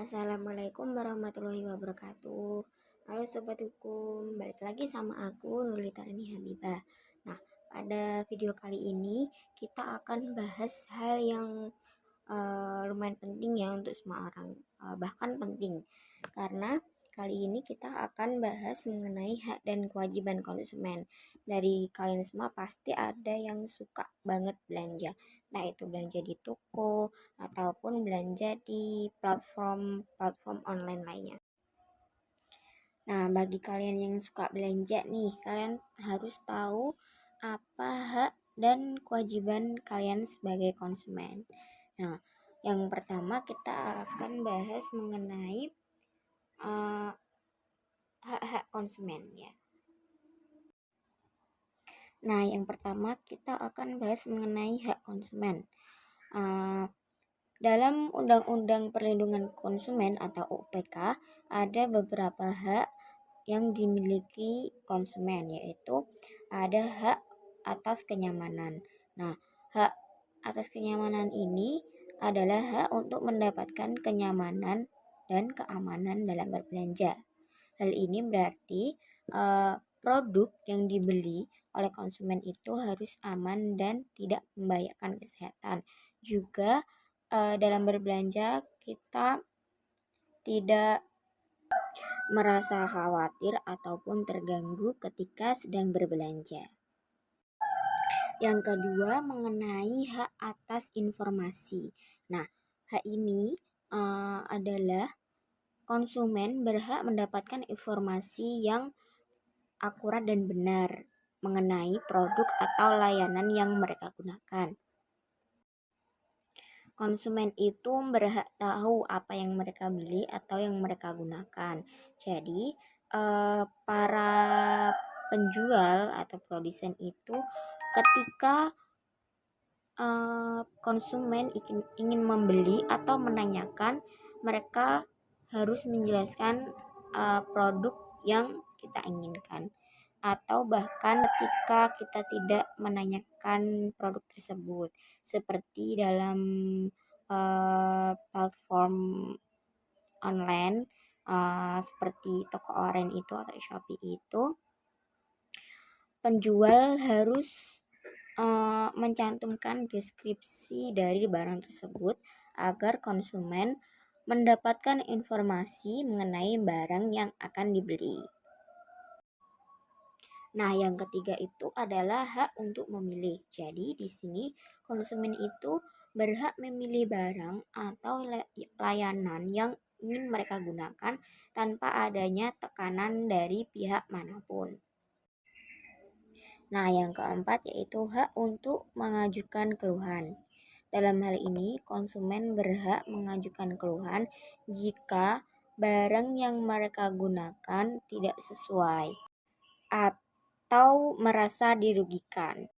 Assalamualaikum warahmatullahi wabarakatuh. Halo Sobat Hukum, balik lagi sama aku Nurlitarani Habibah. Nah, pada video kali ini kita akan bahas hal yang lumayan penting ya untuk semua orang, bahkan penting karena kali ini kita akan bahas mengenai hak dan kewajiban konsumen. Dari kalian semua pasti ada yang suka banget belanja, nah itu belanja di toko ataupun belanja di platform online lainnya. Nah, bagi kalian yang suka belanja nih, kalian harus tahu apa hak dan kewajiban kalian sebagai konsumen. Nah, yang pertama kita akan bahas mengenai uh, hak-hak konsumen ya. Nah, yang pertama kita akan bahas mengenai hak konsumen. Uh, Dalam Undang-Undang Perlindungan Konsumen atau UPK ada beberapa hak yang dimiliki konsumen, yaitu ada hak atas kenyamanan. Nah, hak atas kenyamanan ini adalah hak untuk mendapatkan kenyamanan dan keamanan dalam berbelanja. Hal ini berarti produk yang dibeli oleh konsumen itu harus aman dan tidak membahayakan kesehatan. Juga dalam berbelanja kita tidak merasa khawatir ataupun terganggu ketika sedang berbelanja. Yang kedua mengenai hak atas informasi. Nah, hak ini adalah konsumen berhak mendapatkan informasi yang akurat dan benar mengenai produk atau layanan yang mereka gunakan. Konsumen itu berhak tahu apa yang mereka beli atau yang mereka gunakan. Jadi, para penjual atau produsen itu ketika konsumen ingin membeli atau menanyakan, mereka harus menjelaskan produk yang kita inginkan. Atau bahkan ketika kita tidak menanyakan produk tersebut, seperti dalam platform online seperti toko online itu atau Shopee itu, penjual harus mencantumkan deskripsi dari barang tersebut agar konsumen mendapatkan informasi mengenai barang yang akan dibeli. Nah, yang ketiga itu adalah hak untuk memilih. Jadi, di sini konsumen itu berhak memilih barang atau layanan yang ingin mereka gunakan tanpa adanya tekanan dari pihak manapun. Nah, yang keempat yaitu hak untuk mengajukan keluhan. Dalam hal ini, konsumen berhak mengajukan keluhan jika barang yang mereka gunakan tidak sesuai atau merasa dirugikan.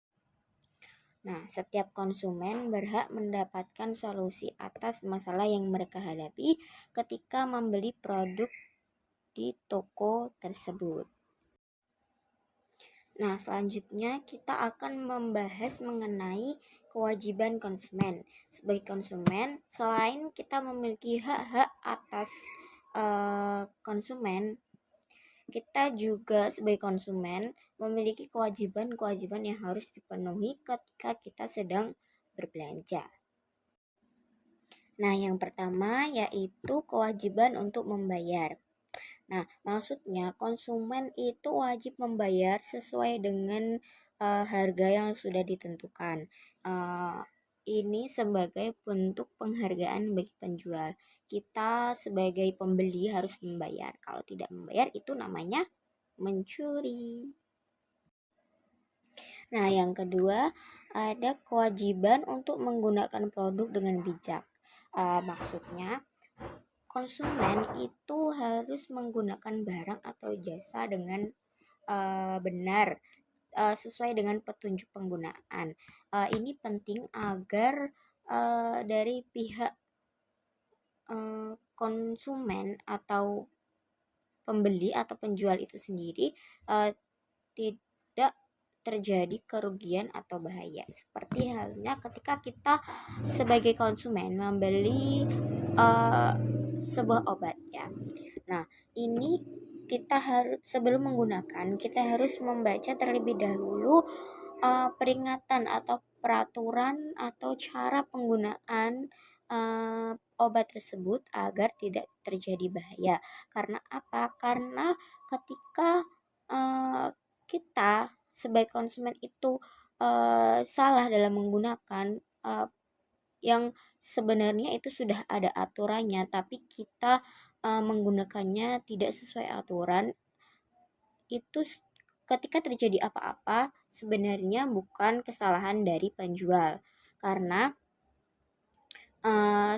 Nah, setiap konsumen berhak mendapatkan solusi atas masalah yang mereka hadapi ketika membeli produk di toko tersebut. Nah, selanjutnya kita akan membahas mengenai kewajiban konsumen. Sebagai konsumen, selain kita memiliki hak-hak atas konsumen, kita juga sebagai konsumen memiliki kewajiban-kewajiban yang harus dipenuhi ketika kita sedang berbelanja. Nah, yang pertama yaitu kewajiban untuk membayar. Nah, maksudnya konsumen itu wajib membayar sesuai dengan harga yang sudah ditentukan. Ini sebagai bentuk penghargaan bagi penjual. Kita sebagai pembeli harus membayar. Kalau tidak membayar itu namanya mencuri. Nah, yang kedua ada kewajiban untuk menggunakan produk dengan bijak. Maksudnya konsumen itu harus menggunakan barang atau jasa dengan benar sesuai dengan petunjuk penggunaan. Ini penting agar dari pihak konsumen atau pembeli atau penjual itu sendiri tidak terjadi kerugian atau bahaya. Seperti halnya ketika kita sebagai konsumen membeli sebuah obat ya. Nah, ini kita harus sebelum menggunakan kita harus membaca terlebih dahulu peringatan atau peraturan atau cara penggunaan obat tersebut agar tidak terjadi bahaya. Karena apa? Karena ketika kita sebagai konsumen itu salah dalam menggunakan yang sebenarnya itu sudah ada aturannya, tapi kita menggunakannya tidak sesuai aturan, itu ketika terjadi apa-apa sebenarnya bukan kesalahan dari penjual, karena uh,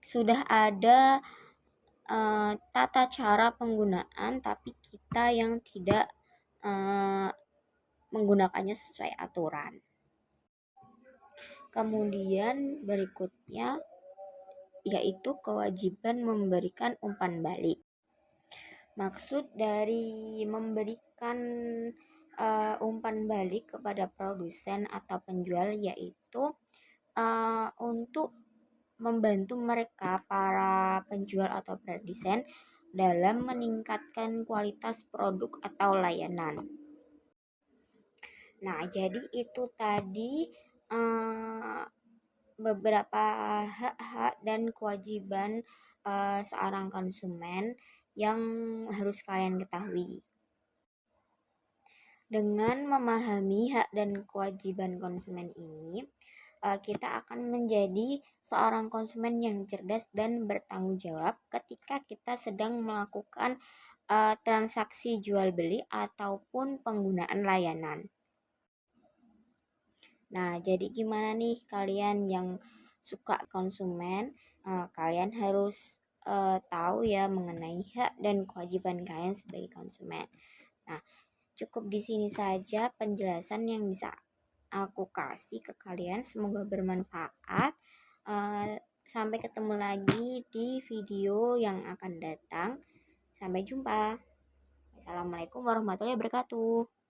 sudah ada tata cara penggunaan tapi kita yang tidak uh, menggunakannya sesuai aturan. Kemudian berikutnya yaitu kewajiban memberikan umpan balik. Maksud dari memberikan umpan balik kepada produsen atau penjual yaitu untuk membantu mereka para penjual atau produsen dalam meningkatkan kualitas produk atau layanan. Nah, jadi itu tadi beberapa hak-hak dan kewajiban seorang konsumen yang harus kalian ketahui. Dengan memahami hak dan kewajiban konsumen ini, kita akan menjadi seorang konsumen yang cerdas dan bertanggung jawab ketika kita sedang melakukan transaksi jual beli ataupun penggunaan layanan. Nah, jadi gimana nih kalian yang suka konsumen? Kalian harus tahu ya mengenai hak dan kewajiban kalian sebagai konsumen. Nah, cukup di sini saja penjelasan yang bisa aku kasih ke kalian. Semoga bermanfaat. Sampai ketemu lagi di video yang akan datang. Sampai jumpa. Assalamualaikum warahmatullahi wabarakatuh.